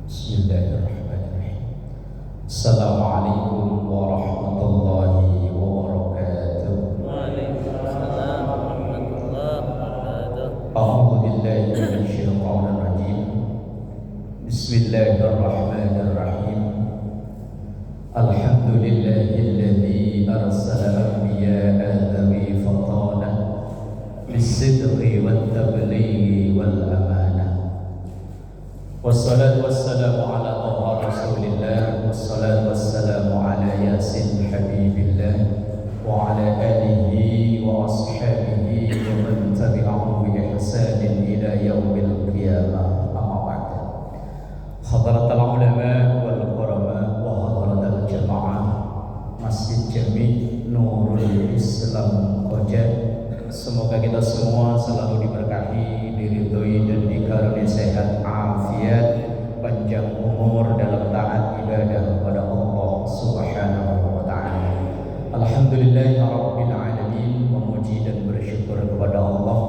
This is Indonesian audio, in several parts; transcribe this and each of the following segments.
Bismillahirrahmanirrahim. Assalamualaikum warahmatullahi wabarakatuh. Waalaikumsalam warahmatullahi wabarakatuh. A'udzu billahi minasyaitonir rajim. Bismillahirrahmanirrahim. Alhamdulillahilladzi arsala anbiya'a dzawi fatana bis-sidqi wat-tablighi wal-amanah. Wassalatu wassalamu ala taha rasulillah. Wassalatu wassalamu ala yasin habibillah wa ala alihi wa ashabihi wa man tabi'ahum bi ihsanin ila yaumil qiyamah. Amma ba'd. Hadratul ulama wal qurama wa hadratul jamaah Masjid Jami Nurul Islam Koja. Semoga kita semua selalu diberkahi, diridhoi dan dikaruniai sehat, afiat, panjang umur dalam taat ibadah kepada Allah Subhanahu wa taala. Alhamdulillahirabbil alamin, memuji dan bersyukur kepada Allah,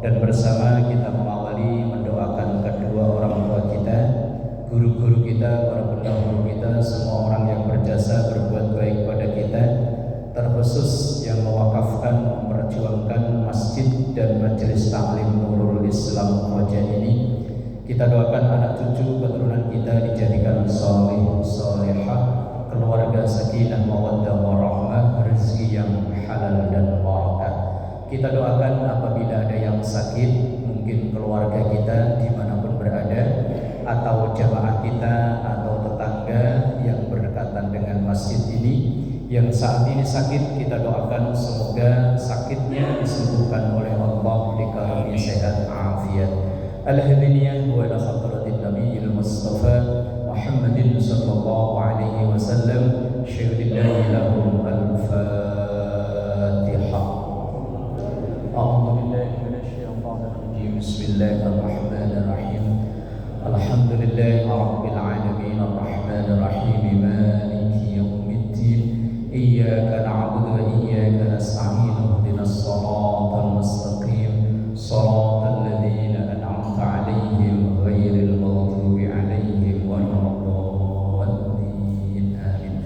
dan bersama kita mengawali mendoakan kedua orang tua kita, guru-guru kita, para pendahulu kita, semua orang yang berjasa berbuat baik pada kita, terkhusus yang mewakafkan, memperjuangkan masjid dan majelis taklim Nurul Islam Koja ini. Kita doakan anak cucu keturunan kita dijadikan saleh, salehah, keluarga sakinah mawaddah warahmah, rezeki yang halal dan barakah. Kita doakan apabila ada yang sakit, mungkin keluarga kita dimanapun berada, atau jamaah kita atau tetangga yang berdekatan dengan masjid ini yang saat ini sakit, kita doakan semoga sakitnya disembuhkan oleh Allah, dikaruniai sehat, afiat. Al-hadiniyah wa ila hadratin nabiyil mustafa Muhammadin sallallahu alaihi wasallam. Syuhdillahi lahum al-fatihah. A'udzu billahi minasyaitonir rajim. Bismillahirrahmanirrahim. Alhamdulillahi rabbil alamin, arrahmanir rahim, maliki yaumiddin. Iyyaka na'budu wa iyyaka nasta'in. Ihdinas siratal mustaqim, siratal ladzina an'amta 'alaihim ghairil maghdubi 'alaihim waladdallin. Amin.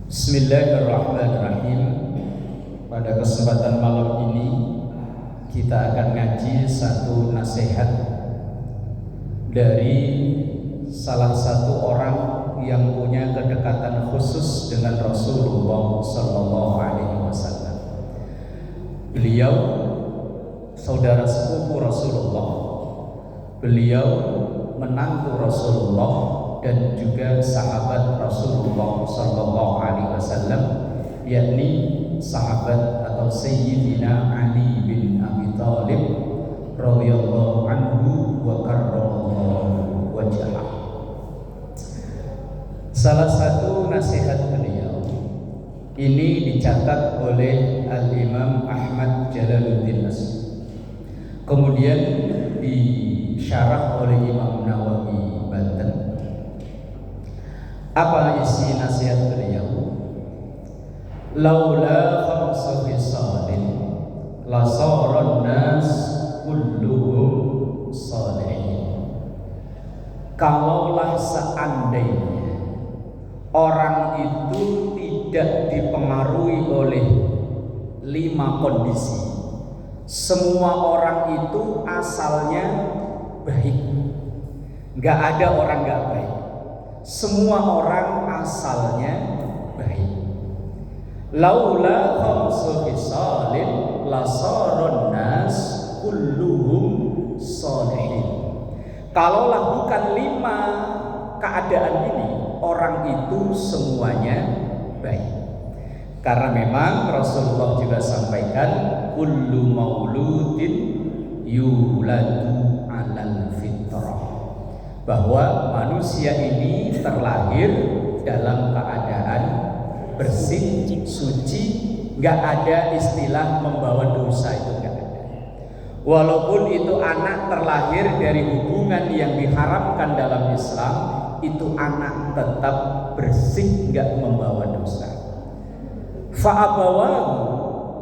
Bismillahirrahmanirrahim. Pada kesempatan malam ini kita akan ngaji satu nasihat dari salah satu orang yang punya kedekatan khusus dengan Rasulullah Sallallahu Alaihi Wasallam. Beliau saudara sepupu Rasulullah, beliau menantu Rasulullah dan juga sahabat Rasulullah Sallallahu Alaihi Wasallam, yakni sahabat atau Sayyidina Ali bin Abi Thalib radhiyallahu anhu wa karramallahu wajhah. Salah satu nasihat beliau ini dicatat oleh Al-Imam Ahmad Jalaluddin As, kemudian disyarah oleh Imam Nawawi Banten. Apa isi nasihat beliau? Laula khamsu khisalin la saran nas kulluhum salihin. Kalaulah seandainya orang itu tidak dipengaruhi oleh 5 kondisi, semua orang itu asalnya baik, gak ada orang gak baik, semua orang asalnya baik. Laula khamsu khisalin la saran nas kulluhum salihin. Kalaulah bukan 5 keadaan ini, orang itu semuanya baik. Karena memang Rasulullah juga sampaikan kullu mauludin yuladu alal fitrah, bahwa manusia ini terlahir dalam keadaan bersih, suci, gak ada istilah membawa dosa, itu gak ada. Walaupun itu anak terlahir dari hubungan yang diharamkan dalam Islam, itu anak tetap bersih, gak membawa dosa. Fa'abawahu,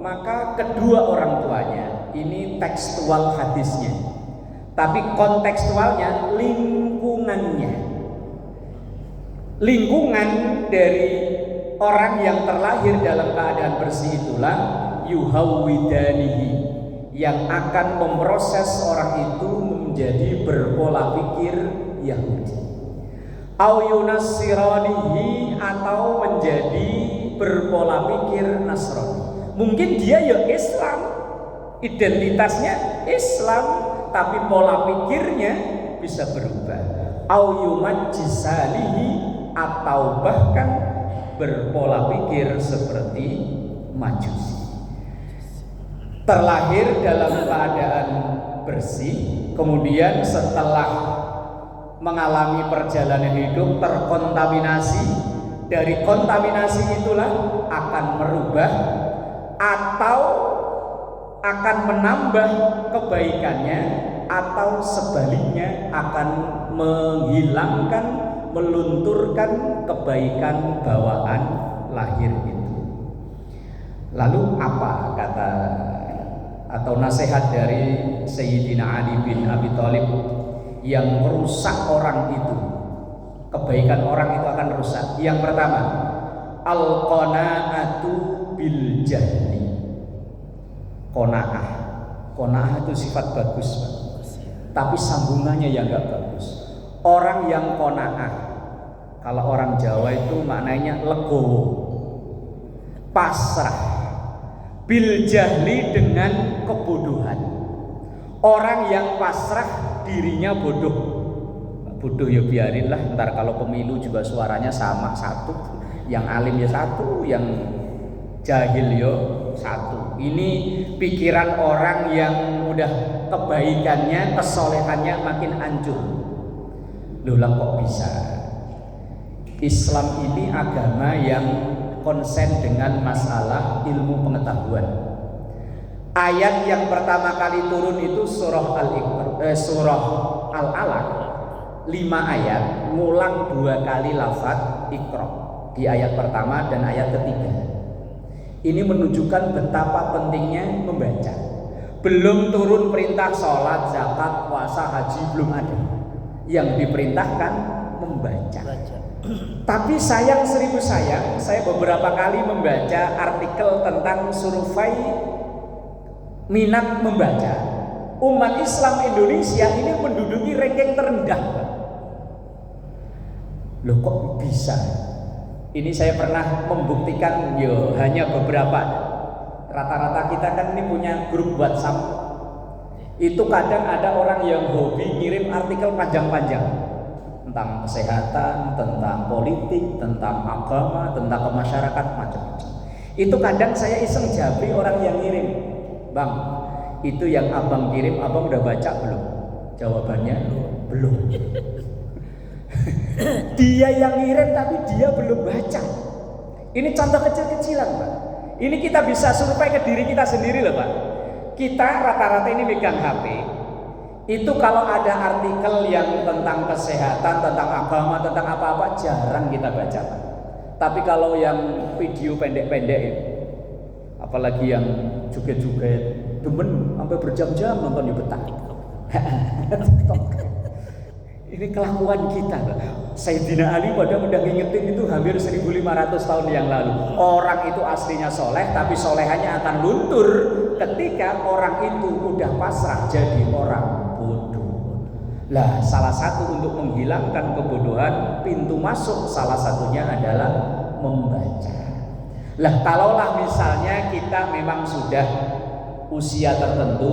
maka kedua orang tuanya, ini tekstual hadisnya, tapi kontekstualnya lingkungan lingkungannya. Lingkungan dari orang yang terlahir dalam keadaan bersih itulah yuhawwidanihi, yang akan memproses orang itu menjadi berpola pikir Yahudi. Au yunassiranihi, atau menjadi berpola pikir Nasrani. Mungkin dia ya Islam, identitasnya Islam, tapi pola pikirnya bisa berubah. Au yumajjisalihi, atau bahkan berpola pikir seperti Majusi. Terlahir dalam keadaan bersih, kemudian setelah mengalami perjalanan hidup terkontaminasi, dari kontaminasi itulah akan merubah atau akan menambah kebaikannya, atau sebaliknya akan menghilangkan, melunturkan kebaikan bawaan lahir itu. Lalu apa kata atau nasihat dari Sayyidina Ali bin Abi Thalib yang merusak orang itu? Kebaikan orang itu akan rusak. Yang pertama, al-qanaatu bil jahli. Qanaah. Qanaah itu sifat bagus, Pak. Tapi sambungannya yang enggak bagus. Orang yang qanaah, kalau orang Jawa itu maknanya legowo, pasrah. Bil jahli, dengan kebodohan. Orang yang pasrah dirinya bodoh. Bodoh ya biarinlah, ntar kalau pemilu juga suaranya sama satu, yang alim ya satu, yang jahil ya satu. Ini pikiran orang yang udah kebaikannya, kesolehannya makin hancur. Loh lah kok bisa? Islam ini agama yang konsen dengan masalah ilmu pengetahuan. Ayat yang pertama kali turun itu surah Al-Alaq, 5 ayat, ngulang 2 kali lafaz Iqra di ayat pertama dan ayat ketiga. Ini menunjukkan betapa pentingnya membaca. Belum turun perintah sholat, zakat, puasa, haji, belum ada. Yang diperintahkan membaca. Tapi sayang seribu sayang, saya beberapa kali membaca artikel tentang survei minat membaca. Umat Islam Indonesia ini menduduki ranking terendah. Loh kok bisa? Ini saya pernah membuktikan, hanya beberapa. Rata-rata kita kan ini punya grup WhatsApp. Itu kadang ada orang yang hobi ngirim artikel panjang-panjang tentang kesehatan, tentang politik, tentang agama, tentang masyarakat, macam-macam. Itu kadang saya iseng jabri orang yang ngirim, "Bang, itu yang abang kirim, abang udah baca belum?" Jawabannya, belum. Dia yang ngirim tapi dia belum baca. Ini contoh kecil-kecilan, Pak. Ini kita bisa survei ke diri kita sendiri loh, Pak. Kita rata-rata ini megang HP. Itu kalau ada artikel yang tentang kesehatan, tentang agama, tentang apa-apa, jarang kita baca, Pak. Tapi kalau yang video pendek-pendek, apalagi yang joget-joget, demen sampai berjam-jam nonton di betah. Ini kelakuan kita. Sayyidina Ali pada udah ngingetin itu hampir 1500 tahun yang lalu. Orang itu aslinya soleh, tapi solehannya akan luntur ketika orang itu udah pasrah jadi orang bodoh. Lah, salah satu untuk menghilangkan kebodohan, pintu masuk salah satunya adalah membaca. Lah, kalaulah misalnya kita memang sudah usia tertentu,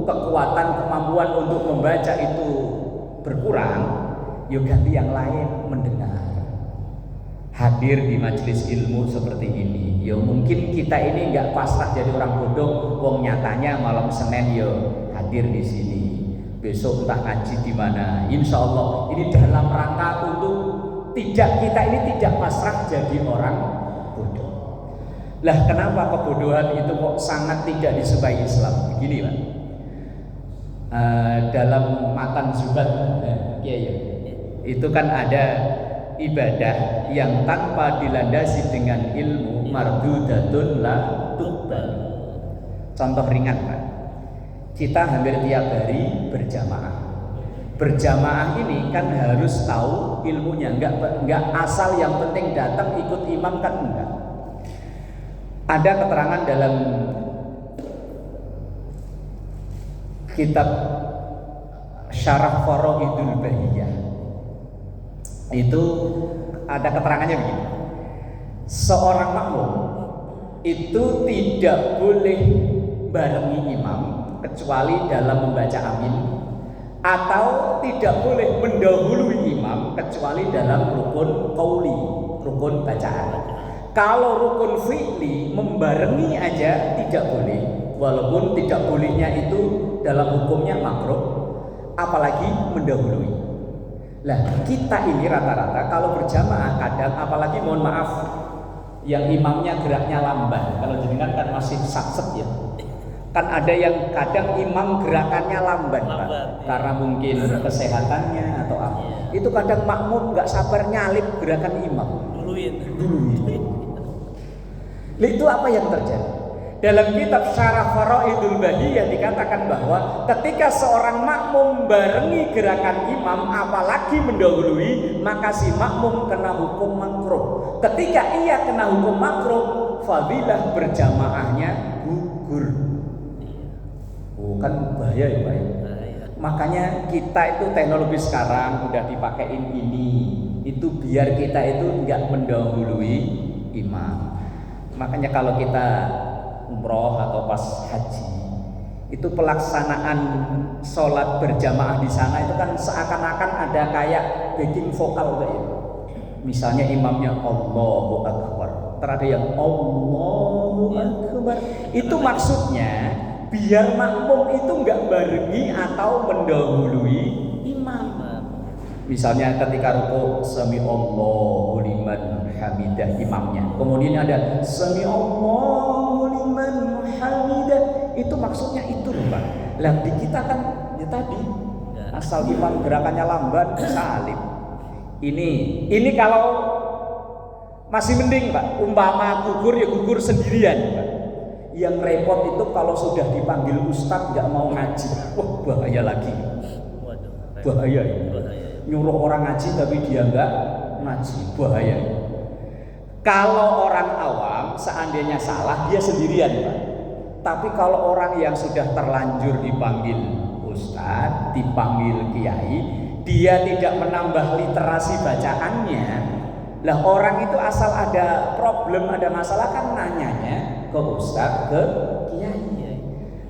kekuatan kemampuan untuk membaca itu berkurang, yuk ganti yang lain, mendengar. Hadir di majelis ilmu seperti ini. Ya mungkin kita ini nggak pasrah jadi orang bodoh, wong nyatanya malam Senin yo hadir di sini. Besok entah ngaji di mana. Insya Allah ini dalam rangka untuk kita ini tidak pasrah jadi orang bodoh. Lah kenapa kebodohan itu kok sangat tidak disukai Islam? Begini, Pak. Dalam matan zubat, itu kan ada ibadah yang tanpa dilandasi dengan ilmu, mardudatun la tuqbal. Contoh ringan, Pak. Kita hampir tiap hari berjamaah. berjamaah ini kan harus tahu ilmunya, enggak asal yang penting datang ikut imam kan enggak. Ada keterangan dalam kitab Syarah Faraidul Bahiyah. Itu ada keterangannya begini. Seorang makmum itu tidak boleh barengi imam kecuali dalam membaca amin, atau tidak boleh mendahului imam kecuali dalam rukun qauli, rukun bacaan. Kalau rukun fi'li membarengi aja tidak boleh, walaupun tidak bolehnya itu dalam hukumnya makruh, apalagi mendahului. Lah kita ini rata-rata kalau berjamaah kadang, apalagi mohon maaf yang imamnya geraknya lamban, kalau jenengan kan masih satset ya, kan ada yang kadang imam gerakannya lamban, Pak, karena mungkin kesehatannya atau apa. Itu kadang makmum nggak sabar nyalip gerakan imam. Duluin. Itu apa yang terjadi? Dalam kitab Syarah Faraidul Bahiyah dikatakan bahwa ketika seorang makmum barengi gerakan imam apalagi mendahului, maka si makmum kena hukum makruh. Ketika ia kena hukum makruh, fadilah berjamaahnya gugur. Kan bahaya ya Pak. Makanya kita itu teknologi sekarang udah dipakein ini, itu biar kita itu enggak mendahului imam. Makanya kalau kita umroh atau pas haji, itu pelaksanaan sholat berjamaah di sana itu kan seakan-akan ada kayak backing vokal kayak. Misalnya imamnya Allahu Akbar, terada yang Allahu Akbar. Itu maksudnya biar makmum itu nggak barengi atau mendahului imam. Misalnya ketika ruku sami Allahu liman hamidah imamnya, kemudian ada sami Allahu liman hamidah, itu maksudnya itu loh Pak. Lah di kita kan ya tadi asal imam gerakannya lamban salib. Ini kalau masih mending Pak, umpama gugur ya gugur sendirian Pak. Yang repot itu kalau sudah dipanggil ustadz nggak mau ngaji, wah bahaya lagi. Bahaya. Nyuruh orang ngaji tapi dia nggak ngaji, bahaya. Kalau orang awam seandainya salah dia sendirian Pak. Tapi kalau orang yang sudah terlanjur dipanggil ustadz, dipanggil kiai, dia tidak menambah literasi bacaannya, lah orang itu asal ada problem, ada masalah kan nanyanya ke ustadz, ke kiai.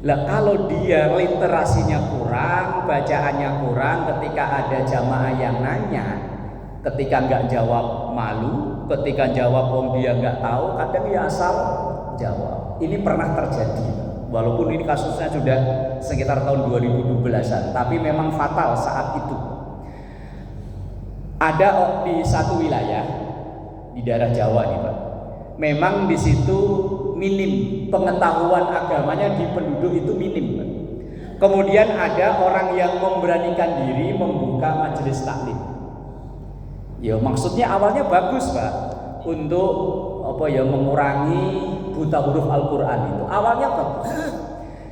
Lah kalau dia literasinya kurang, bacaannya kurang, ketika ada jamaah yang nanya, ketika nggak jawab malu, ketika jawab dia nggak tahu, kadang ya asal jawab. Ini pernah terjadi, walaupun ini kasusnya sudah sekitar tahun 2012-an, tapi memang fatal saat itu. Ada di satu wilayah di daerah Jawa nih Pak, memang di situ minim pengetahuan agamanya di penduduk itu minim Pak. Kemudian ada orang yang memberanikan diri membuka majelis taklim. Ya maksudnya awalnya bagus Pak, untuk apa ya, mengurangi buta huruf Al-Quran itu awalnya bagus.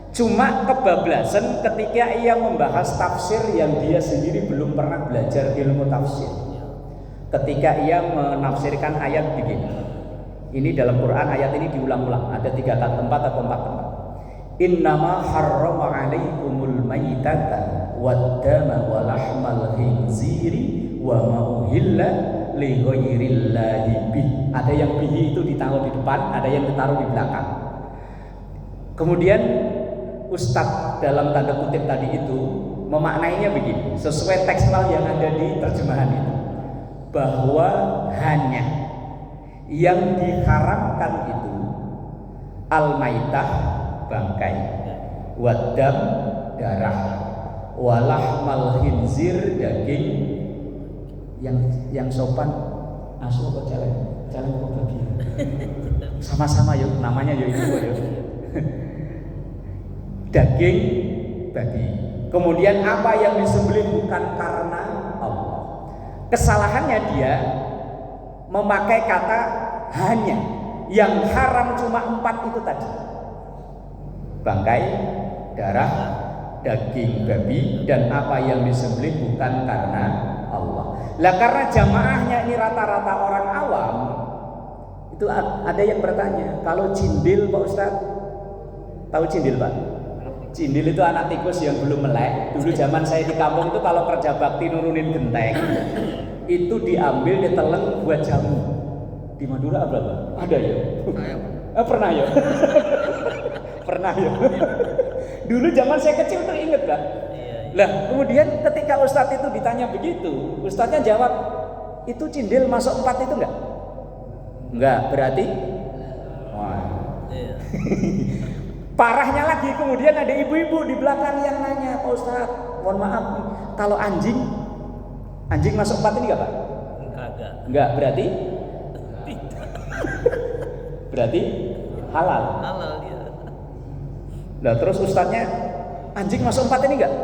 Cuma kebablasan ketika ia membahas tafsir yang dia sendiri belum pernah belajar ilmu tafsir. Ketika ia menafsirkan ayat begini. Ini dalam Quran ayat ini diulang-ulang, ada 3 tempat atau 4 tempat. Innama harrama alaikumul maitata waddama wa lahmal khinziri wa ma uhilla li ghairillahi bih. Ada yang bihi itu ditaruh di depan, ada yang ditaruh di belakang. Kemudian Ustadz dalam tanda kutip tadi itu memaknainya begini, sesuai tekstual yang ada di terjemahan itu, bahwa hanya yang diharamkan itu al-maitah bangkai, wadam darah, walahmal khinzir daging yang sopan asu apa celeng apa babi sama-sama yuk namanya yuk itu yuk. Daging babi. Kemudian apa yang disembelih bukan karena Allah. Kesalahannya dia memakai kata hanya, yang haram cuma 4 itu tadi: bangkai, darah, daging babi, dan apa yang disembelih bukan karena Allah. Lah karena jamaahnya ini rata-rata orang awam, itu ada yang bertanya, kalau cindil Pak Ustadz, tahu cindil Pak? Cindil itu anak tikus yang belum melek. Dulu zaman saya di kampung itu kalau kerja bakti nurunin genteng, itu diambil ditelan buat jamu. Di Madura berapa? Ada ya? Pernah ya? Pernah ya? Dulu zaman saya kecil tuh inget Pak. Lah kemudian ketika Ustadz itu ditanya begitu, Ustadznya jawab, itu cindil masuk 4 itu enggak? Enggak, berarti? Wah. Parahnya lagi kemudian ada ibu-ibu di belakang yang nanya, Pak Ustadz, mohon maaf, kalau anjing masuk 4 ini enggak Pak? Enggak, berarti? Berarti halal. Halal dia. Lah terus ustadznya, anjing masuk 4 ini enggak?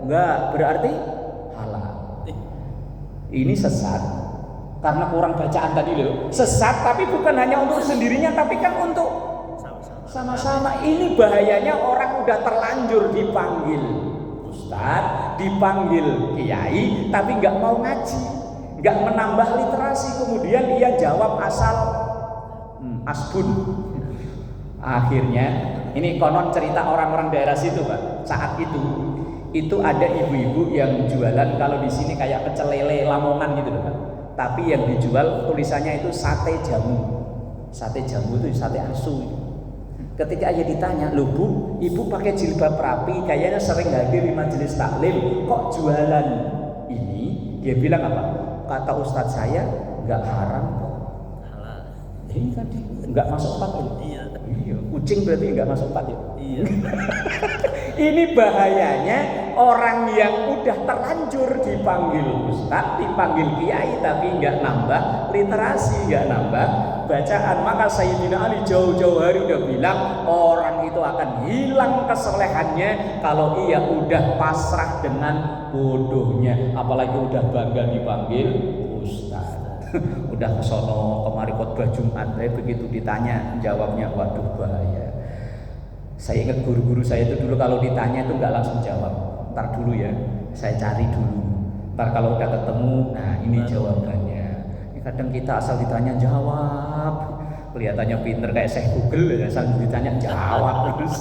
Enggak, berarti halal. Ini sesat. Karena kurang bacaan tadi loh. Sesat tapi bukan hanya untuk sendirinya, tapi kan untuk sama-sama. Ini bahayanya orang udah terlanjur dipanggil ustadz, dipanggil kiai, tapi nggak mau ngaji, nggak menambah literasi. Kemudian ia jawab asal asbun. Akhirnya ini konon cerita orang-orang daerah situ Pak. Saat itu ada ibu-ibu yang jualan, kalau di sini kayak pecel lele Lamongan gitu loh Pak. Tapi yang dijual tulisannya itu sate jamu. Sate jamu itu sate asu. Ketika ia ditanya, "Loh Bu, Ibu pakai jilbab rapi, kayaknya sering hadir di majelis taklim, kok jualan ini?" Dia bilang apa? Kata ustadz saya, "Enggak haram kok." Halal. Ini tadi enggak masuk 4 ya? Iya. Iya, kucing berarti enggak masuk 4 ya? Iya. Ini bahayanya orang yang udah terlanjur dipanggil ustadz, dipanggil kiai, tapi nggak nambah literasi, nggak nambah bacaan. Maka Sayyidina Ali jauh-jauh hari udah bilang, orang itu akan hilang kesolehannya kalau ia udah pasrah dengan bodohnya, apalagi udah bangga dipanggil ustadz. Udah kesono kemari khotbah Jumat, begitu ditanya jawabnya, waduh bahaya. Saya ingat guru-guru saya itu dulu kalau ditanya itu nggak langsung jawab. Ntar dulu ya, saya cari dulu. Ntar kalau udah ketemu, nah ini jawabannya. Kadang kita asal ditanya jawab, kelihatannya pinter kayak Syekh Google, asal ditanya jawab terus.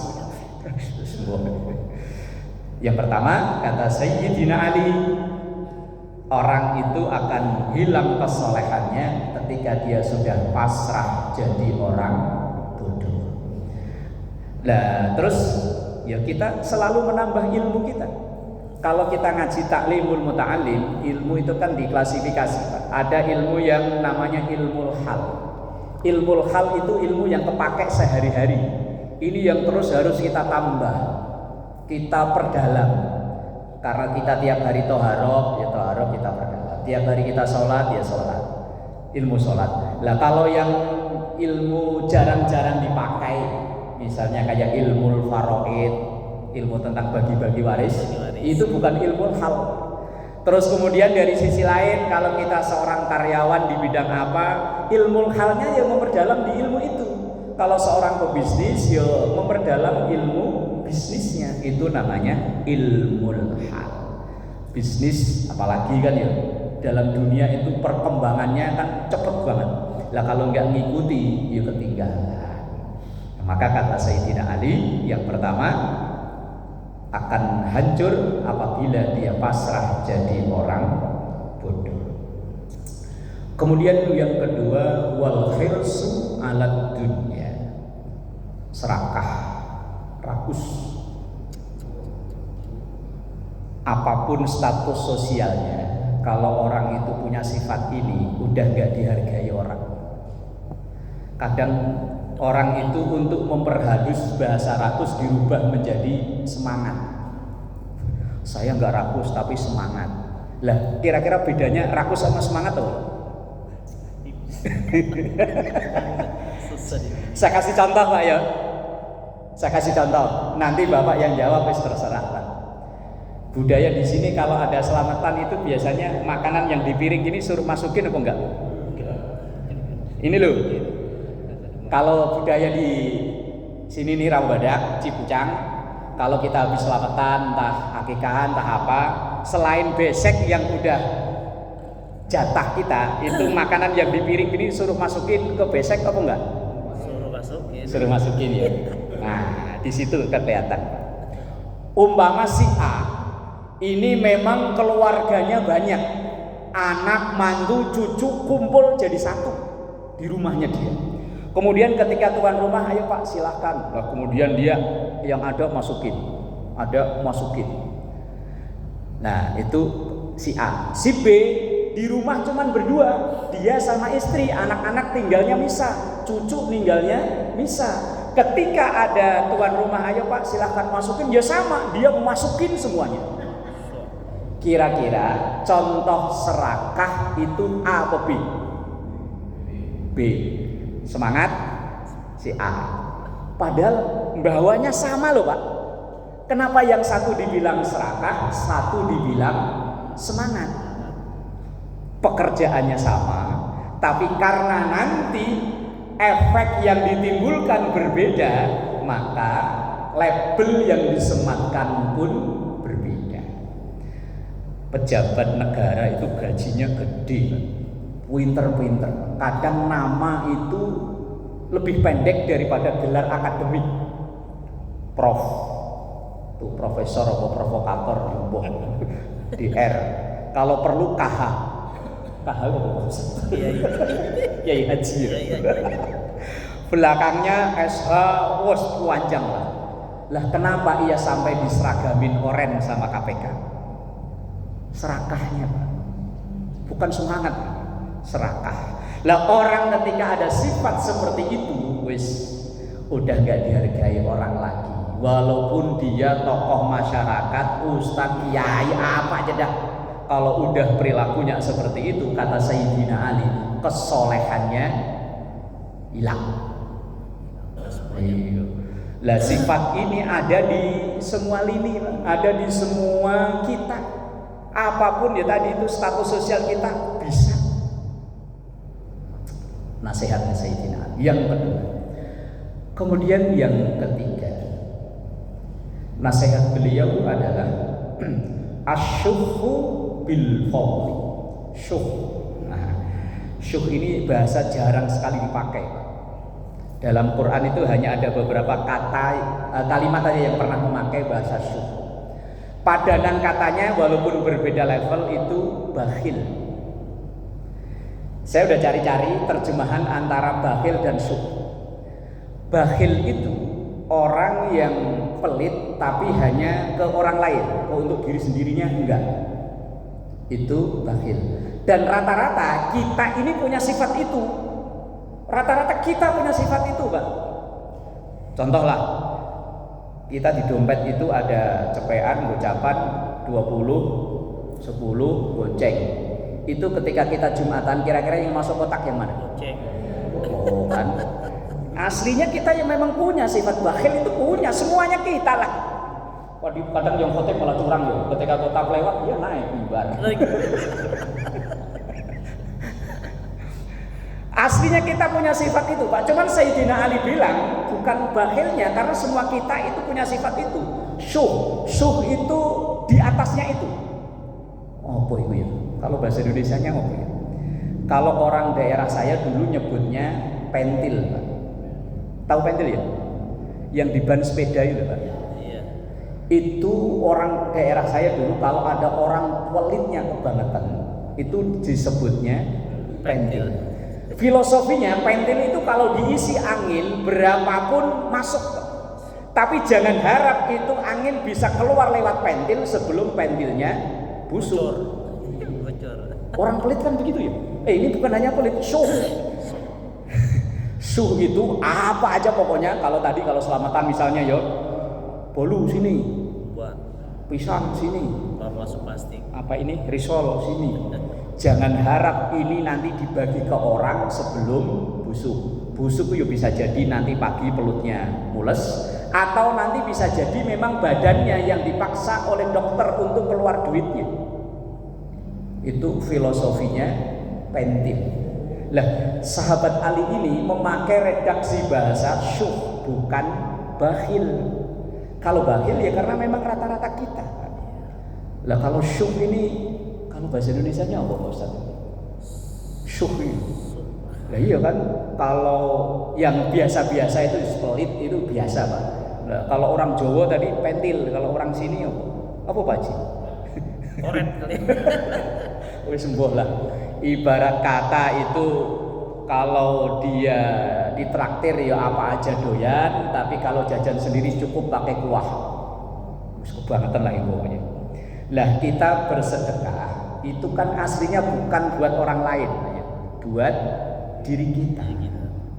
Yang pertama kata Sayyidina Ali, orang itu akan hilang kesolehannya ketika dia sudah pasrah jadi orang bodoh. Nah, terus ya kita selalu menambah ilmu kita. Kalau kita ngaji taklimul muta'alim, ilmu itu kan diklasifikasi. Ada ilmu yang namanya ilmu hal. Ilmu hal itu ilmu yang kepake sehari-hari. Ini yang terus harus kita tambah, kita perdalam. Karena kita tiap hari toharoh, ya toharoh kita perdalam. Tiap hari kita sholat, ya sholat. Ilmu sholat. Lah kalau yang ilmu jarang-jarang dipakai, misalnya kayak ilmu faraid, ilmu tentang bagi-bagi waris, itu bukan ilmu hal. Terus kemudian dari sisi lain, kalau kita seorang karyawan di bidang apa, ilmu halnya ya memperdalam di ilmu itu. Kalau seorang pebisnis ya memperdalam ilmu bisnisnya, itu namanya ilmu hal. Bisnis apalagi kan ya, dalam dunia itu perkembangannya kan cepet banget. Lah kalau nggak ngikuti ya ketinggalan. Maka kata Sayyidina Ali, yang pertama akan hancur apabila dia pasrah jadi orang bodoh. Kemudian yang kedua, wal khirsu ala dunya, serakah, rakus. Apapun status sosialnya, kalau orang itu punya sifat ini, udah gak dihargai orang. Kadang orang itu untuk memperhalus bahasa rakus dirubah menjadi semangat. Saya nggak rakus tapi semangat. Lah kira-kira bedanya rakus sama semangat tuh? Saya kasih contoh Pak ya. Saya kasih contoh. Nanti Bapak yang jawab terserah Pak. Budaya di sini kalau ada selamatan itu biasanya makanan yang di piring ini suruh masukin apa enggak? Ini loh. Kalau budaya di sini nih Rawabadak, Cipucang, kalau kita habis selamatan, entah akikahan, entah apa, selain besek yang udah jatah kita, itu makanan yang di piring ini suruh masukin ke besek apa enggak? Suruh masukin ya. Nah, di situ kelihatan. Umpama si A ini memang keluarganya banyak, anak, mantu, cucu kumpul jadi satu di rumahnya dia. Kemudian ketika tuan rumah, ayo Pak silahkan. Nah, kemudian dia yang ada masukin. Nah, itu si A. Si B di rumah cuman berdua, dia sama istri, anak-anak tinggalnya misah, cucu tinggalnya misah. Ketika ada tuan rumah, ayo Pak silahkan masukin, ya sama, dia masukin semuanya. Kira-kira contoh serakah itu A atau B? B. Semangat si A. Padahal bawahnya sama loh Pak. Kenapa yang satu dibilang serakah, satu dibilang semangat? Pekerjaannya sama, tapi karena nanti efek yang ditimbulkan berbeda, maka label yang disematkan pun berbeda. Pejabat negara itu gajinya gede, pinter-pinter. Kadang nama itu lebih pendek daripada gelar akademik. Prof, tuh profesor atau provokator di R. Kalau perlu KH. KH apa profesor? Kiai Haji. Belakangnya SH, wos panjang lah. Lah kenapa ia sampai diseragamin oren sama KPK? Serakahnya Pak, bukan semangat, serakah. Lah orang ketika ada sifat seperti itu, wis udah nggak dihargai orang lagi. Walaupun dia tokoh masyarakat, ustadz, kiai, apa aja dah. Kalau udah perilakunya seperti itu, kata Sayyidina Ali, kesolehannya hilang. Lah sifat ini ada di semua lini, ada di semua kita. Apapun ya tadi itu status sosial kita bisa. Nasihatnya Sayyidina Ali. Yang kedua. Kemudian yang ketiga, nasihat beliau adalah asyuhu bil fadli. Syuh. Nah, syuh ini bahasa jarang sekali dipakai. Dalam Quran itu hanya ada beberapa kata, kalimat aja yang pernah memakai bahasa syuh. Padanan katanya walaupun berbeda level itu bakhil. Saya udah cari-cari terjemahan antara bakhil dan syuh. Bakhil itu orang yang pelit tapi hanya ke orang lain, untuk diri sendirinya enggak. Itu bakhil. Dan rata-rata kita ini punya sifat itu. Rata-rata kita punya sifat itu, Pak. Contohlah, kita di dompet itu ada cepean, gocapan 20, 10, goceng. Itu ketika kita Jumatan, kira-kira yang masuk kotak yang mana? Goceng. Oh kan. Aslinya kita yang memang punya sifat bakhil itu punya, semuanya kita lah. Kadang yang khotib malah curang ya. Ketika kotak lewat dia naik ibar. Aslinya kita punya sifat itu, Pak. Cuman Sayyidina Ali bilang bukan bakhilnya, karena semua kita itu punya sifat itu. Syuh itu di atasnya itu. Oh boy ya. Kalau bahasa Indonesianya apa ya? Kalau orang daerah saya dulu nyebutnya pentil, Pak. Tahu pentil ya? Yang di ban sepeda itu, Pak. Iya. Itu orang daerah saya dulu kalau ada orang pelitnya kebangetan, itu disebutnya pentil. Filosofinya pentil itu kalau diisi angin berapapun masuk. Tapi jangan harap itu angin bisa keluar lewat pentil sebelum pentilnya busuk. Orang pelit kan begitu ya. Ini bukan hanya pelit, syuh. Syuh itu apa aja pokoknya. Kalau selamatan misalnya yo, bolu sini, pisang sini, masuk plastik. Apa ini? Risol sini. Jangan harap ini nanti dibagi ke orang sebelum busuk. Busuk itu bisa jadi nanti pagi pelutnya mules, atau nanti bisa jadi memang badannya yang dipaksa oleh dokter untuk keluar duitnya. Itu filosofinya pentil. Lah, sahabat Ali ini memakai redaksi bahasa syuh, bukan bakhil. Kalau bakhil ya karena memang rata-rata kita. Lah kalau syuh ini, kalau bahasa Indonesianya apa Pak Ustaz? Syuh ini. Lah iya kan, kalau yang biasa-biasa itu pelit itu biasa Pak. Nah, kalau orang Jawa tadi pentil, kalau orang sini apa Pak Haji? Koret kali. Wis sembuh lah. Ibarat kata itu kalau dia ditraktir ya apa aja doyan, tapi kalau jajan sendiri cukup pakai kuah. Wis kebangetan lah itu pokoknya. Lah kita bersedekah itu kan aslinya bukan buat orang lain, buat diri kita,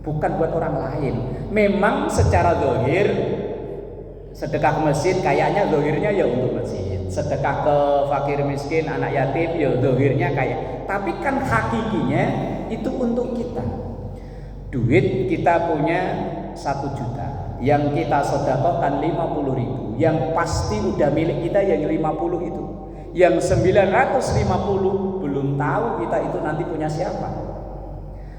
bukan buat orang lain. Memang secara zahir sedekah ke masjid kayaknya zahirnya ya untuk masjid, sedekah ke fakir miskin, anak yatim ya zahirnya kayak, tapi kan hakikinya itu untuk kita. Duit kita punya 1 juta, yang kita sedekahkan 50.000, yang pasti udah milik kita yang 50 itu, yang 950 belum tahu kita itu nanti punya siapa.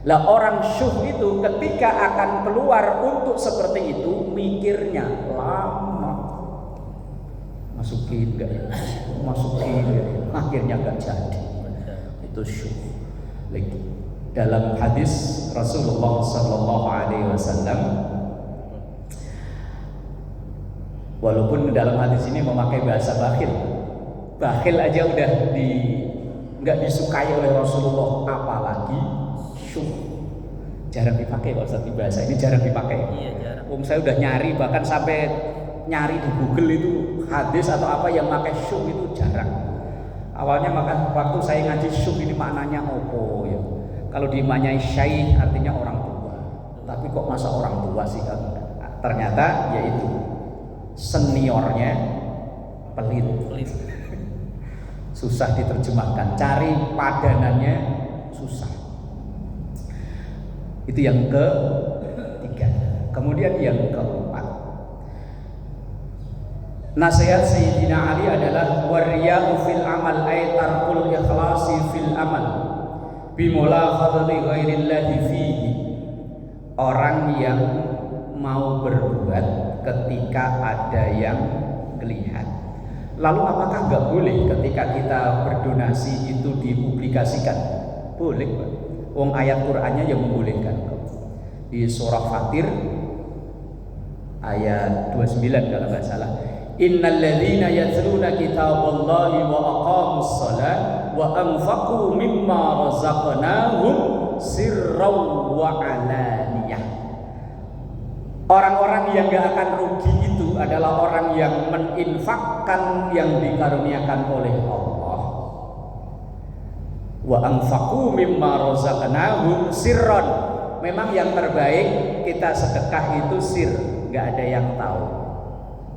Lah orang syuh itu ketika akan keluar untuk seperti itu mikirnya lama, masukin enggak ya, masukin enggak ya, akhirnya enggak jadi. Itu syuh. Lagi dalam hadis Rasulullah Sallallahu Alaihi Wasallam, walaupun dalam hadis ini memakai bahasa bakhil, bakhil aja udah nggak disukai oleh Rasulullah, apalagi syuh. Jarang dipakai Pak Ustaz, bahasa ini jarang dipakai. Iya, jarang. Saya udah nyari, bahkan sampai nyari di Google itu hadis atau apa yang pakai syuh itu jarang. Awalnya makan waktu saya ngaji syuh ini maknanya opo ya. Kalau dimanyai syaih artinya orang tua. Tapi kok masa orang tua sih kan? Ternyata yaitu seniornya pelit. Susah diterjemahkan, cari padanannya susah. Itu yang ketiga. Kemudian yang keempat, nasihat Sayyidina Ali adalah wariya'u fil amal ay tarkul ikhlasi fil amal bimulakhadati ghairillahi fihi. Orang yang mau berbuat ketika ada yang melihat. Lalu apakah nggak boleh ketika kita berdonasi itu dipublikasikan? Boleh Pak. Wong ayat Qur'annya yang membolehkan. Di surah Fatir ayat 29 kalau nggak salah. Innal ladzina yatluna kitaballahi wa aqamus shalah wa anfaqu mimma razaqnahum sirran wa alaniyah. Orang-orang yang gak akan rugi itu adalah orang yang meninfakkan yang dikaruniakan oleh Allah. Wa anfaqu mimma razaqnahum sirran. Memang yang terbaik kita sedekah itu sir, gak ada yang tahu.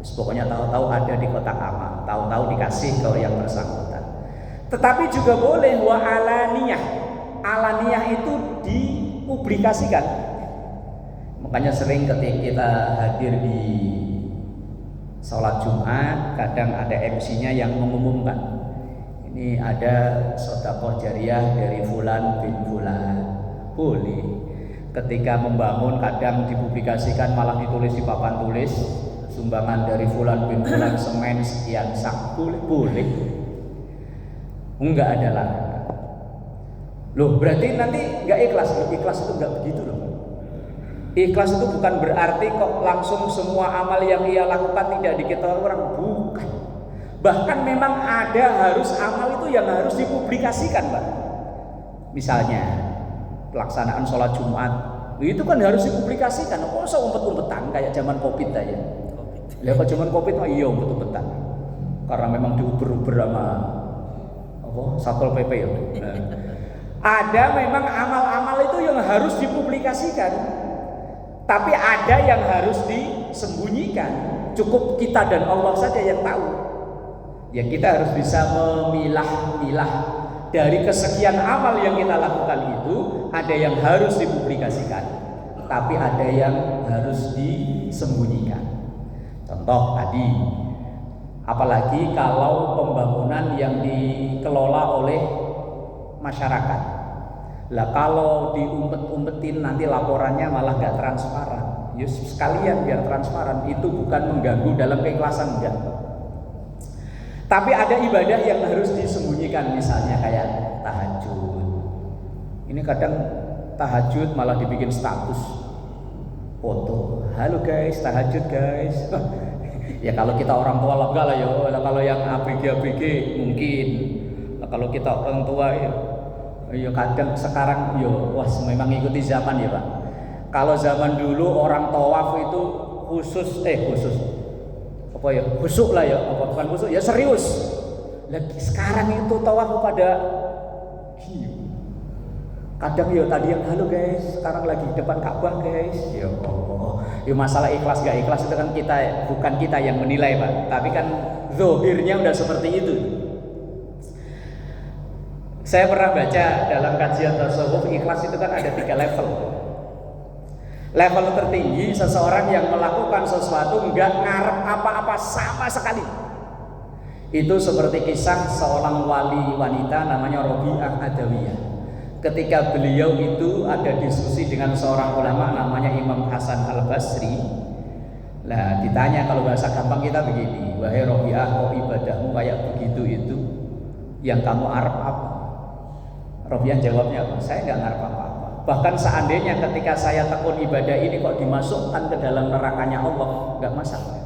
Pokoknya tahu-tahu ada di kotak amal, tahu-tahu dikasih ke yang bersangkutan. Tetapi juga boleh wa alaniyah. Alaniyah itu dipublikasikan. Makanya sering ketika kita hadir di sholat Jumat, kadang ada MC-nya yang mengumumkan, ini ada sedekah jariah dari fulan bin fulan. Boleh. Ketika membangun kadang dipublikasikan, malah ditulis di papan tulis, sumbangan dari fulan bin fulan semen sekian sak. Boleh. Enggak ada larangan. Loh, berarti nanti enggak ikhlas. Loh, ikhlas itu enggak begitu loh. Ikhlas itu bukan berarti kok langsung semua amal yang ia lakukan tidak diketahui orang, bukan. Bahkan memang ada harus amal itu yang harus dipublikasikan, Pak. Misalnya pelaksanaan sholat Jumat, itu kan harus dipublikasikan. Kok usah umpet-umpetan kayak zaman Covid aja. Lihat kalau zaman Covid mah iya umpet-umpetan. Karena memang diuber-uber sama Satpol PP ya. Nah, ada memang amal-amal itu yang harus dipublikasikan, tapi ada yang harus disembunyikan. Cukup kita dan Allah saja yang tahu. Ya kita harus bisa memilah-milah dari kesekian amal yang kita lakukan itu, ada yang harus dipublikasikan, tapi ada yang harus disembunyikan. Contoh tadi, apalagi kalau pembangunan yang dikelola oleh masyarakat. Lah kalau diumpet-umpetin nanti laporannya malah gak transparan. Ya sekalian biar transparan, itu bukan mengganggu dalam keikhlasan, enggak. Tapi ada ibadah yang harus disembunyikan, misalnya kayak tahajud. Ini kadang tahajud malah dibikin status foto. Halo guys, tahajud guys. Ya kalau kita orang tua lah enggak lah ya. Kalau yang ABG mungkin. Kalau kita orang tua ya kadang sekarang wah memang ikuti zaman ya Pak. Kalau zaman dulu orang tawaf itu khusus apa ya, khusyuk lah ya, apa bukan khusyuk ya, serius. Lagi sekarang itu tawaf pada kadang ya tadi yang halo guys, sekarang lagi depan Ka'bah guys. Ya Allah. Ya masalah ikhlas gak ikhlas itu kan bukan kita yang menilai Pak, tapi kan zahirnya udah seperti itu. Saya pernah baca dalam kajian tasawuf, ikhlas itu kan ada 3 level. Level tertinggi seseorang yang melakukan sesuatu enggak ngarep apa-apa sama sekali. Itu seperti kisah seorang wali wanita namanya Robi'ah Adawiyah. Ketika beliau itu ada diskusi dengan seorang ulama namanya Imam Hasan Al-Basri. Nah, ditanya kalau bahasa gampang kita begini, wahai Robi'ah, kok ibadahmu kayak begitu itu? Yang kamu arep apa? Robi'ah jawabnya apa? Saya enggak ngarep apa-apa. Bahkan seandainya ketika saya tekun ibadah ini kok dimasukkan ke dalam nerakanya Allah, enggak masalah.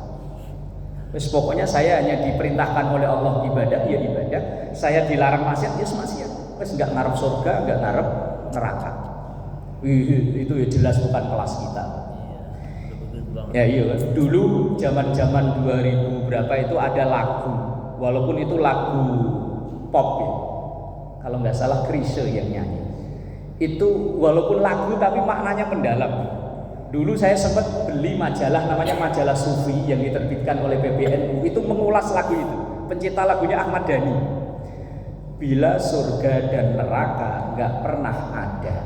Terus pokoknya saya hanya diperintahkan oleh Allah ibadah, ya ibadah. Saya dilarang maksiat, ya maksiat. Terus enggak ngarep surga, enggak ngarep neraka. Itu ya jelas bukan kelas kita. Ya iya, dulu zaman-zaman 2000 berapa itu ada lagu, walaupun itu lagu pop ya. Kalau nggak salah Chrisye yang nyanyi. Itu walaupun lagu tapi maknanya mendalam. Dulu saya sempat beli majalah namanya majalah Sufi yang diterbitkan oleh PBNU, itu mengulas lagu itu. Pencipta lagunya Ahmad Dhani. Bila surga dan neraka nggak pernah ada,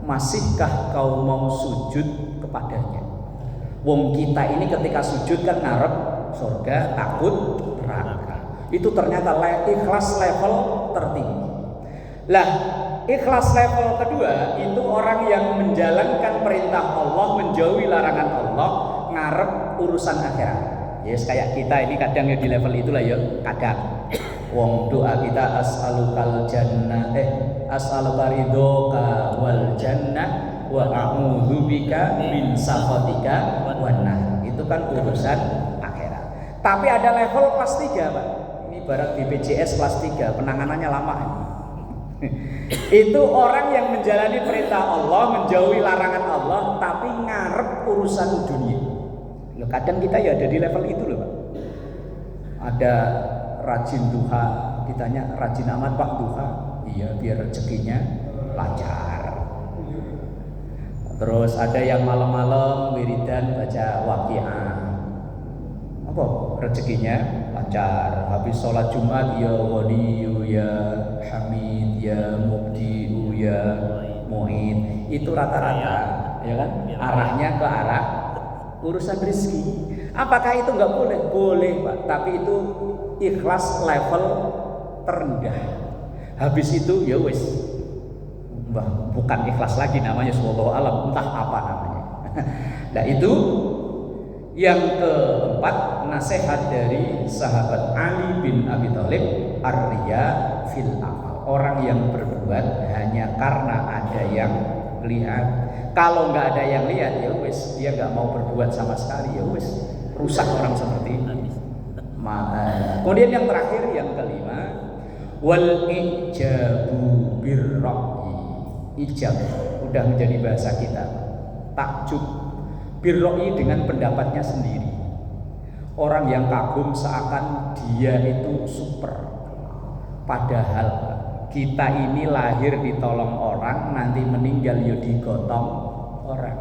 masihkah kau mau sujud kepadanya? Wong kita ini ketika sujud kan ngarep surga, takut neraka. Itu ternyata ikhlas level tertinggi. Lah, ikhlas level kedua itu orang yang menjalankan perintah Allah, menjauhi larangan Allah, ngarep urusan akhirat. Yes, kayak kita ini kadang ya di level itulah ya, kadang. Wong doa kita as'alukal jannah, as'aluka ridhoka wal jannah wa a'udzubika min sakhatika wan nar. Itu kan urusan akhirat. Tapi ada level kelas 3, Pak. Ini barat BPJS kelas 3, penanganannya lama ini. Itu orang yang menjalani perintah Allah, menjauhi larangan Allah, tapi ngarep urusan dunia. Loh, kadang kita ya ada di level itu loh Pak. Ada rajin duha, ditanya rajin amat Pak duha, iya biar rezekinya lancar. Terus ada yang malam-malam wiridan baca waqiah, apa rezekinya lancar. Habis sholat Jumat ya waliyu ya hamid ya mubdi'u ya mu'in. Itu rata-rata ya kan arahnya ke arah urusan rezeki. Apakah itu enggak boleh? Boleh Pak, tapi itu ikhlas level terendah. Habis itu ya wis bukan ikhlas lagi namanya, wallahu alam, entah apa namanya. Nah itu yang keempat, nasihat dari sahabat Ali bin Abi Thalib, ar-riya fil amal. Orang yang berbuat hanya karena ada yang lihat. Kalau nggak ada yang lihat ya wis, dia nggak mau berbuat sama sekali, ya wis, rusak orang seperti ini. Kemudian yang terakhir, yang kelima, wal ijabu birra'yi. Ijab udah menjadi bahasa kita. Takjub birra'yi dengan pendapatnya sendiri. Orang yang kagum seakan dia itu super. Padahal kita ini lahir ditolong orang, nanti meninggal ya digotong orang.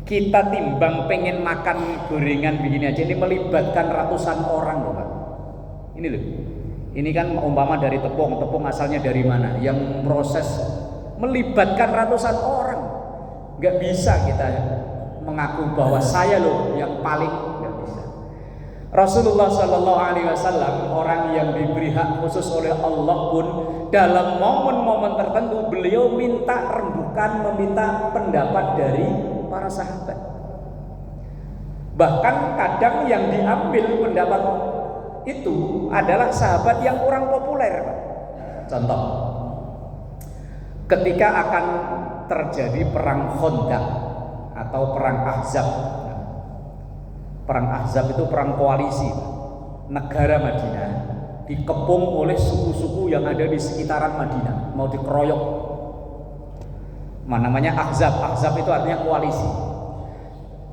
Kita timbang pengen makan gorengan begini aja, ini melibatkan ratusan orang loh Pak. Ini loh, ini kan umpama dari tepung asalnya dari mana? Yang proses melibatkan ratusan orang. Gak bisa kita mengaku bahwa saya loh yang paling, gak bisa. Rasulullah Shallallahu Alaihi Wasallam, orang yang diberi hak khusus oleh Allah pun, dalam momen-momen tertentu beliau minta rembukan, meminta pendapat dari para sahabat. Bahkan kadang yang diambil pendapat itu adalah sahabat yang kurang populer, Pak. Contoh, ketika akan terjadi perang Khandaq atau perang Ahzab. Perang Ahzab itu perang koalisi. Negara Madinah dikepung oleh suku-suku yang ada di sekitaran Madinah, mau dikeroyok. Namanya Ahzab. Ahzab itu artinya koalisi.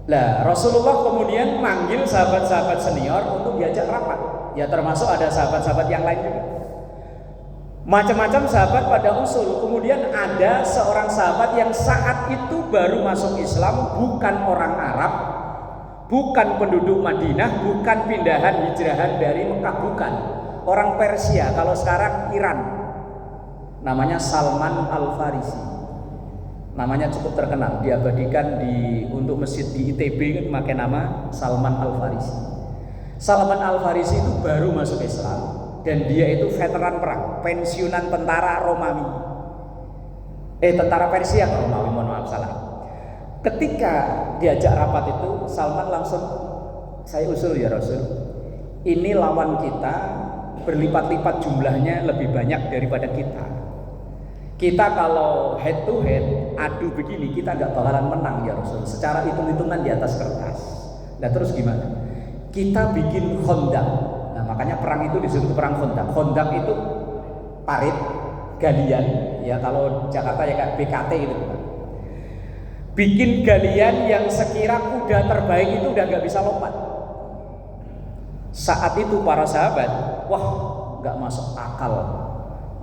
Lah, Rasulullah kemudian manggil sahabat-sahabat senior untuk diajak rapat. Ya termasuk ada sahabat-sahabat yang lain juga. Macam-macam sahabat pada usul. Kemudian ada seorang sahabat yang saat itu baru masuk Islam, bukan orang Arab, bukan penduduk Madinah, bukan pindahan hijrahan dari Mekah, bukan. Orang Persia, kalau sekarang Iran. Namanya Salman Al-Farisi. Namanya cukup terkenal, diabadikan untuk masjid di ITB kan pakai nama Salman Al-Farisi. Salman Al-Farisi itu baru masuk Islam dan dia itu veteran perang, pensiunan tentara Romawi. Tentara Persia ke Romawi, mohon maaf salah. Ketika diajak rapat itu, Salman langsung, saya usul ya Rasul, ini lawan kita berlipat-lipat jumlahnya lebih banyak daripada kita. Kita kalau head to head adu begini, kita nggak bakalan menang ya Rasul. Secara hitung-hitungan di atas kertas. Nah terus gimana? Kita bikin Khandaq. Nah makanya perang itu disebut perang Khandaq. Khandaq itu parit, galian. Ya kalau Jakarta ya kayak BKT itu. Bikin galian yang sekira kuda terbaik itu udah nggak bisa lompat. Saat itu para sahabat, wah nggak masuk akal.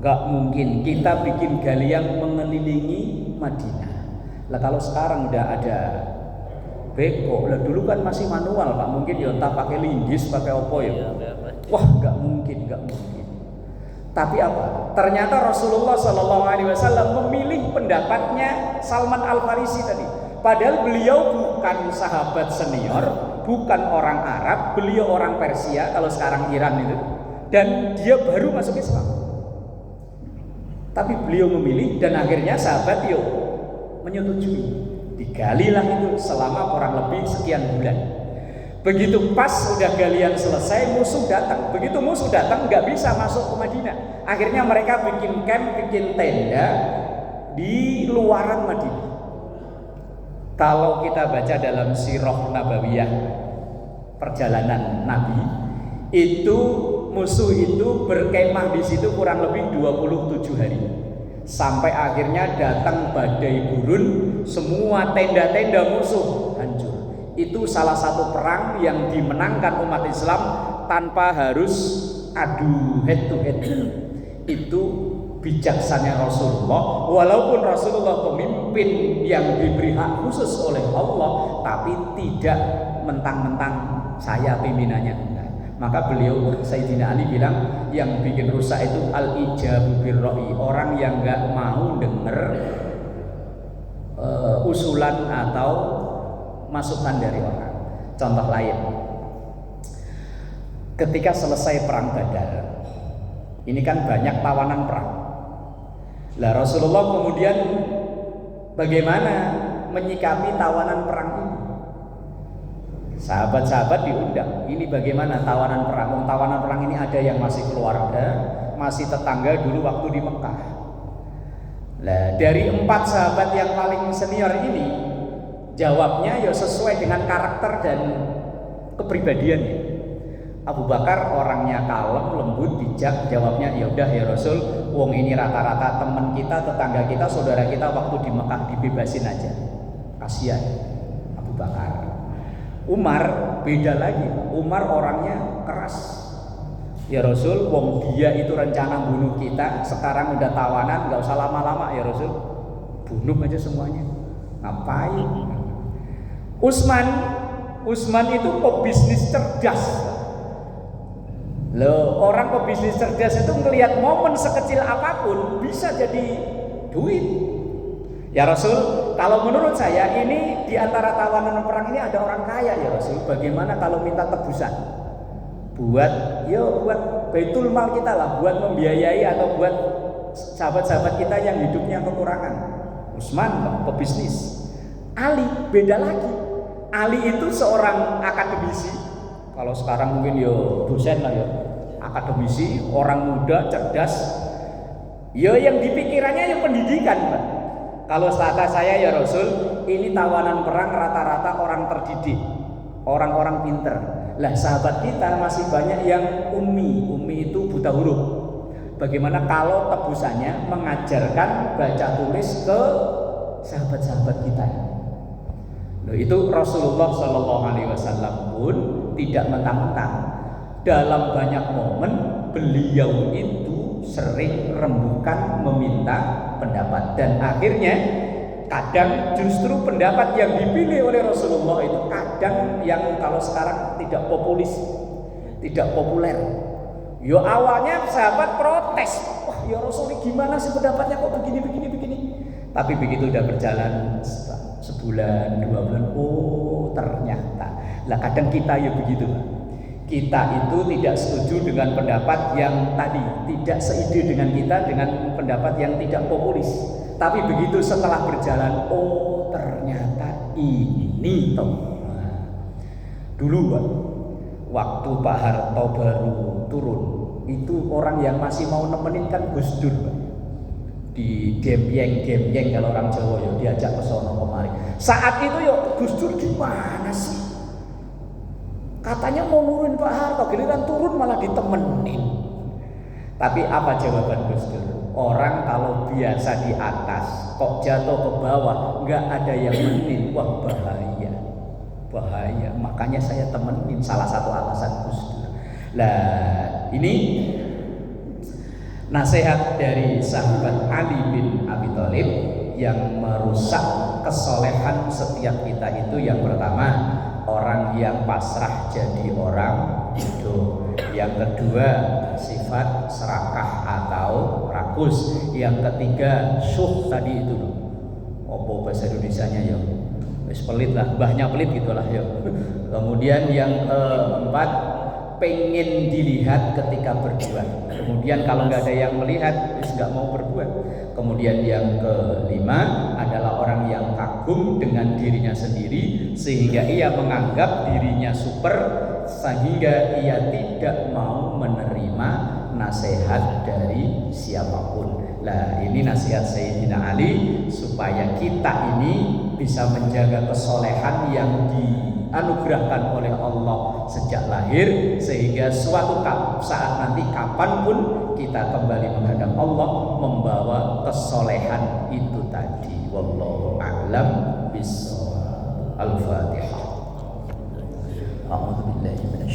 Gak mungkin kita bikin galian mengelilingi Madinah. Lah kalau sekarang udah ada beko, lah dulu kan masih manual Pak, mungkin ya entah pakai linggis, pakai opo ya. Wah gak mungkin. Tapi apa? Ternyata Rasulullah SAW memilih pendapatnya Salman Al-Farisi tadi. Padahal beliau bukan sahabat senior, bukan orang Arab, beliau orang Persia, kalau sekarang Iran itu, dan dia baru masuk Islam. Tapi beliau memilih dan akhirnya sahabat menyetujui. Digalilah itu selama kurang lebih sekian bulan. Begitu pas udah galian selesai, musuh datang. Begitu musuh datang nggak bisa masuk ke Madinah. Akhirnya mereka bikin camp, bikin tenda di luaran Madinah. Kalau kita baca dalam Sirah Nabawiyah, perjalanan Nabi, itu musuh itu berkemah di situ kurang lebih 27 hari. Sampai akhirnya datang badai gurun, semua tenda-tenda musuh hancur. Itu salah satu perang yang dimenangkan umat Islam tanpa harus adu head to head. Itu bijaksana Rasulullah. Walaupun Rasulullah pemimpin yang diberi hak khusus oleh Allah, tapi tidak mentang-mentang saya pimpinannya. Maka beliau Sayyidina Ali bilang yang bikin rusak itu al-ijabu birra'i, orang yang nggak mau denger usulan atau masukan dari orang. Contoh lain, ketika selesai perang Badar, ini kan banyak tawanan perang. Lah Rasulullah kemudian bagaimana menyikapi tawanan perang ini? Sahabat-sahabat diundang. Ini bagaimana tawanan perang? Tawanan perang ini ada yang masih keluarga, masih tetangga dulu waktu di Mekah. Nah, dari 4 sahabat yang paling senior ini, jawabnya ya sesuai dengan karakter dan kepribadiannya. Abu Bakar orangnya kalem, lembut, bijak, jawabnya ya udah ya Rasul, wong ini rata-rata teman kita, tetangga kita, saudara kita waktu di Mekah, dibebasin aja. Kasihan Abu Bakar. Umar beda lagi. Umar orangnya keras. Ya Rasul, wong dia itu rencana bunuh kita, sekarang udah tawanan, nggak usah lama-lama ya Rasul, bunuh aja semuanya. Ngapain? Utsman itu pebisnis cerdas. Loh, orang pebisnis cerdas itu ngelihat momen sekecil apapun bisa jadi duit. Ya Rasul, kalau menurut saya ini di antara tawanan perang ini ada orang kaya ya Rasul. Bagaimana kalau minta tebusan? Buat baitul mal kita lah, buat membiayai atau buat sahabat-sahabat kita yang hidupnya kekurangan. Utsman pebisnis. Ali beda lagi. Ali itu seorang akademisi. Kalau sekarang mungkin yo dosen lah ya. Akademisi, orang muda, cerdas. Ya yang dipikirannya ya pendidikan, Pak. Kalau kata saya ya Rasul, ini tawanan perang rata-rata orang terdidik, orang-orang pinter. Lah sahabat kita masih banyak yang ummi. Ummi itu buta huruf. Bagaimana kalau tebusannya mengajarkan baca tulis ke sahabat-sahabat kita? Loh, itu Rasulullah Shallallahu Alaihi Wasallam pun tidak mentang-mentang. Dalam banyak momen beliau itu sering rembukan meminta pendapat, dan akhirnya kadang justru pendapat yang dipilih oleh Rasulullah itu kadang yang kalau sekarang tidak populis, tidak populer. Yo awalnya sahabat protes, wah ya Rasul gimana sih pendapatnya kok begini. Tapi begitu udah berjalan sebulan, 2 bulan, oh ternyata. Lah kadang kita ya begitu. Kita itu tidak setuju dengan pendapat yang tadi, tidak seide dengan kita dengan pendapat yang tidak populis. Tapi begitu setelah berjalan, oh ternyata ini toh. Dulu Pak, waktu Pak Harto baru turun, itu orang yang masih mau nemenin kan Gus Dur Pak. Di gemyeng kalau orang Jawa ya diajak ke sono kemari. Saat itu yo Gus Dur gimana sih? Katanya mau nurunin Pak Harto, giliran turun malah ditemenin. Tapi apa jawaban Gus Dur? Orang kalau biasa di atas, kok jatuh ke bawah, nggak ada yang menenin, wah bahaya. Makanya saya temenin, salah satu alasan Gus Dur. Lah ini nasihat dari sahabat Ali bin Abi Thalib yang merusak kesolehan setiap kita itu yang pertama, orang yang pasrah jadi orang bodoh. Yang kedua, sifat serakah atau rakus. Yang ketiga, syuh tadi itu loh. Apa bahasa Indonesianya ya? Wis pelit lah, mbahnya pelit gitulah ya. Kemudian yang keempat, pengen dilihat ketika berbuat. Kemudian kalau nggak ada yang melihat, nggak mau berbuat. Kemudian yang kelima adalah orang yang kagum dengan dirinya sendiri sehingga ia menganggap dirinya super, sehingga ia tidak mau menerima nasihat dari siapapun. Nah ini nasihat Sayyidina Ali supaya kita ini bisa menjaga kesolehan yang dianugerahkan oleh Allah sejak lahir, sehingga suatu saat nanti kapanpun kita kembali menghadap Allah membawa kesolehan itu tadi. Wallahu a'lam bishawab. Al-Fatihah. A'udzubillahi minasyaitonir